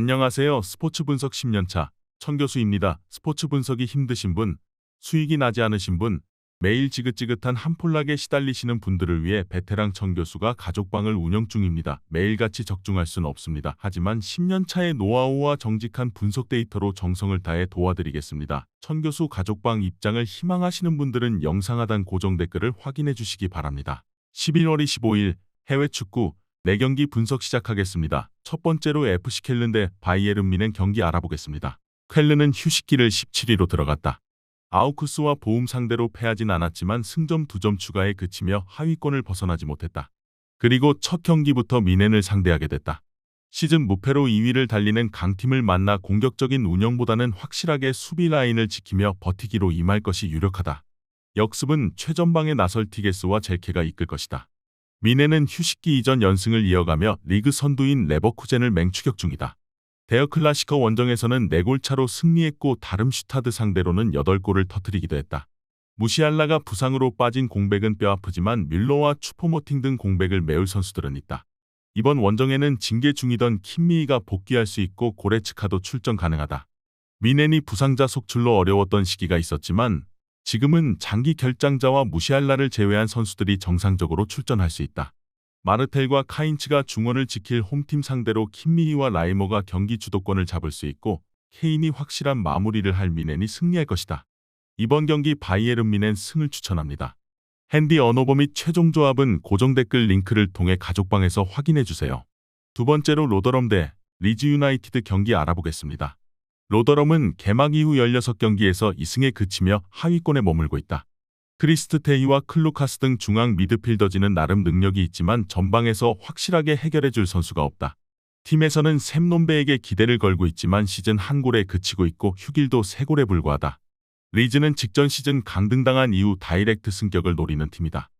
안녕하세요. 스포츠 분석 10년차 천교수입니다. 스포츠 분석이 힘드신 분, 수익이 나지 않으신 분, 매일 지긋지긋한 한폴락에 시달리시는 분들을 위해 베테랑 천교수가 가족방을 운영 중입니다. 매일같이 적중할 수는 없습니다. 하지만 10년차의 노하우와 정직한 분석 데이터로 정성을 다해 도와드리겠습니다. 천교수 가족방 입장을 희망하시는 분들은 영상 하단 고정 댓글을 확인해 주시기 바랍니다. 11월 25일 해외 축구 4경기 분석 시작하겠습니다. 첫 번째로 FC 쾰른 대 바이에른 뮌헨 경기 알아보겠습니다. 쾰른은 휴식기를 17위로 들어갔다. 아우크스와 보움 상대로 패하진 않았지만 승점 2점 추가에 그치며 하위권을 벗어나지 못했다. 그리고 첫 경기부터 뮌헨을 상대하게 됐다. 시즌 무패로 2위를 달리는 강팀을 만나 공격적인 운영보다는 확실하게 수비 라인을 지키며 버티기로 임할 것이 유력하다. 역습은 최전방에 나설 티게스와 젤케가 이끌 것이다. 뮌헨은 휴식기 이전 연승을 이어가며 리그 선두인 레버쿠젠을 맹추격 중이다. 데어클라시커 원정에서는 4골 차로 승리했고 다름슈타드 상대로는 8골을 터뜨리기도 했다. 무시알라가 부상으로 빠진 공백은 뼈아프지만 뮬러와 추포모팅 등 공백을 메울 선수들은 있다. 이번 원정에는 징계 중이던 킴미히가 복귀할 수 있고 고레츠카도 출전 가능하다. 뮌헨이 부상자 속출로 어려웠던 시기가 있었지만 지금은 장기 결장자와 무시알라를 제외한 선수들이 정상적으로 출전할 수 있다. 마르텔과 카인츠가 중원을 지킬 홈팀 상대로 킴미히와 라이머가 경기 주도권을 잡을 수 있고 케인이 확실한 마무리를 할 뮌헨이 승리할 것이다. 이번 경기 바이에른 뮌헨 승을 추천합니다. 핸디 언어버 및 최종 조합은 고정 댓글 링크를 통해 가족방에서 확인해주세요. 두 번째로 로더럼 대 리즈 유나이티드 경기 알아보겠습니다. 로더럼은 개막 이후 16경기에서 2승에 그치며 하위권에 머물고 있다. 크리스트 테이와 클루카스 등 중앙 미드필더진은 나름 능력이 있지만 전방에서 확실하게 해결해줄 선수가 없다. 팀에서는 샘 롬베에게 기대를 걸고 있지만 시즌 한 골에 그치고 있고 휴길도 3골에 불과하다. 리즈는 직전 시즌 강등당한 이후 다이렉트 승격을 노리는 팀이다.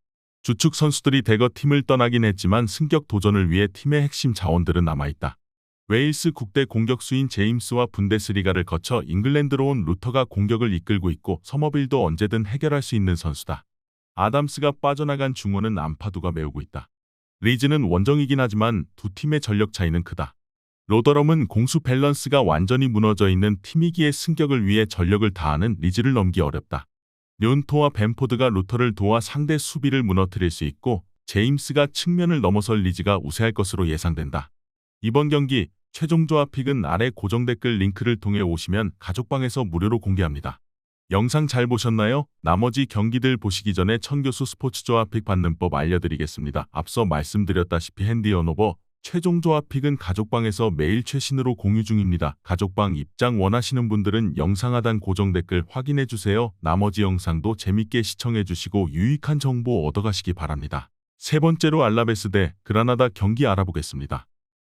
주축 선수들이 대거 팀을 떠나긴 했지만 승격 도전을 위해 팀의 핵심 자원들은 남아있다. 웨일스 국대 공격수인 제임스와 분데스리가를 거쳐 잉글랜드로 온 루터가 공격을 이끌고 있고 서머빌도 언제든 해결할 수 있는 선수다. 아담스가 빠져나간 중원은 안파두가 메우고 있다. 리즈는 원정이긴 하지만 두 팀의 전력 차이는 크다. 로더럼은 공수 밸런스가 완전히 무너져 있는 팀이기에 승격을 위해 전력을 다하는 리즈를 넘기 어렵다. 뇰토와 벤포드가 루터를 도와 상대 수비를 무너뜨릴 수 있고 제임스가 측면을 넘어설 리즈가 우세할 것으로 예상된다. 이번 경기 최종 조합 픽은 아래 고정 댓글 링크를 통해 오시면 가족방에서 무료로 공개합니다. 영상 잘 보셨나요? 나머지 경기들 보시기 전에 천교수 스포츠 조합 픽 받는 법 알려드리겠습니다. 앞서 말씀드렸다시피 핸디 언어버 최종 조합 픽은 가족방에서 매일 최신으로 공유 중입니다. 가족방 입장 원하시는 분들은 영상 하단 고정 댓글 확인해주세요. 나머지 영상도 재밌게 시청해주시고 유익한 정보 얻어가시기 바랍니다. 세 번째로 알라베스 대 그라나다 경기 알아보겠습니다.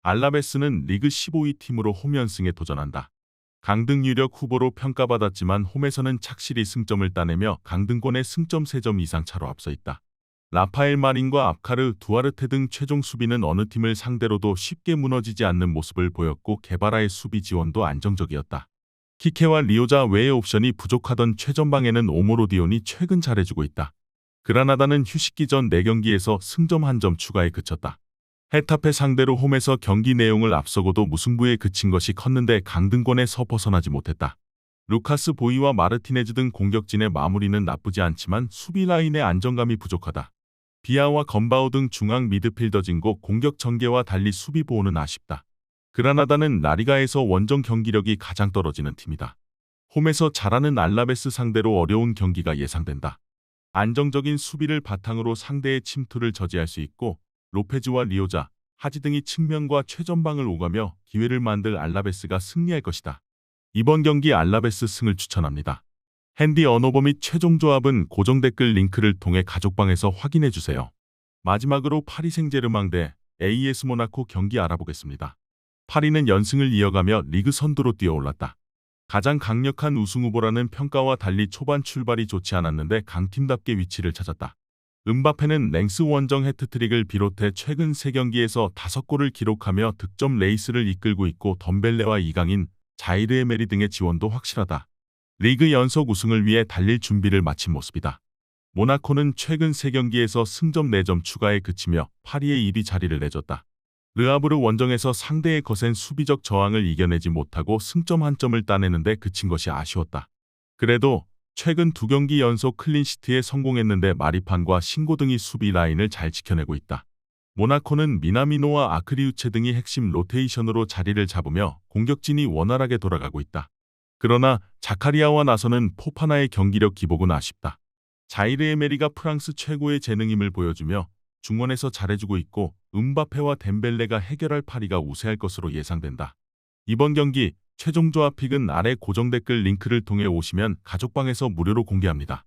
알라베스는 리그 15위 팀으로 홈 연승에 도전한다. 강등 유력 후보로 평가받았지만 홈에서는 착실히 승점을 따내며 강등권의 승점 3점 이상 차로 앞서 있다. 라파엘 마린과 압카르, 두아르테 등 최종 수비는 어느 팀을 상대로도 쉽게 무너지지 않는 모습을 보였고 게바라의 수비 지원도 안정적이었다. 키케와 리오자 외의 옵션이 부족하던 최전방에는 오모로디온이 최근 잘해주고 있다. 그라나다는 휴식기 전 4경기에서 승점 1점 추가에 그쳤다. 헤타페 상대로 홈에서 경기 내용을 앞서고도 무승부에 그친 것이 컸는데 강등권에서 벗어나지 못했다. 루카스 보이와 마르티네즈 등 공격진의 마무리는 나쁘지 않지만 수비 라인의 안정감이 부족하다. 비아와 건바오 등 중앙 미드필더진고 공격 전개와 달리 수비 보호는 아쉽다. 그라나다는 라리가에서 원정 경기력이 가장 떨어지는 팀이다. 홈에서 잘하는 알라베스 상대로 어려운 경기가 예상된다. 안정적인 수비를 바탕으로 상대의 침투를 저지할 수 있고 로페즈와 리오자, 하지 등이 측면과 최전방을 오가며 기회를 만들 알라베스가 승리할 것이다. 이번 경기 알라베스 승을 추천합니다. 핸디 언어버 및 최종 조합은 고정 댓글 링크를 통해 가족방에서 확인해주세요. 마지막으로 파리 생제르맹 대 AS 모나코 경기 알아보겠습니다. 파리는 연승을 이어가며 리그 선두로 뛰어올랐다. 가장 강력한 우승 후보라는 평가와 달리 초반 출발이 좋지 않았는데 강팀답게 위치를 찾았다. 음바페는 랭스 원정 해트트릭을 비롯해 최근 3경기에서 5골을 기록하며 득점 레이스를 이끌고 있고 덤벨레와 이강인, 자이르 에메리 등의 지원도 확실하다. 리그 연속 우승을 위해 달릴 준비를 마친 모습이다. 모나코는 최근 3경기에서 승점 4점 추가에 그치며 파리의 1위 자리를 내줬다. 르하브르 원정에서 상대의 거센 수비적 저항을 이겨내지 못하고 승점 한 점을 따내는데 그친 것이 아쉬웠다. 그래도 최근 2경기 연속 클린시트에 성공했는데 마리판과 신고 등이 수비 라인을 잘 지켜내고 있다. 모나코는 미나미노와 아크리우체 등이 핵심 로테이션으로 자리를 잡으며 공격진이 원활하게 돌아가고 있다. 그러나 자카리아와 나서는 포파나의 경기력 기복은 아쉽다. 자이르 에메리가 프랑스 최고의 재능임을 보여주며 중원에서 잘해주고 있고 음바페와 덴벨레가 해결할 파리가 우세할 것으로 예상된다. 이번 경기 최종 조합 픽은 아래 고정 댓글 링크를 통해 오시면 가족방에서 무료로 공개합니다.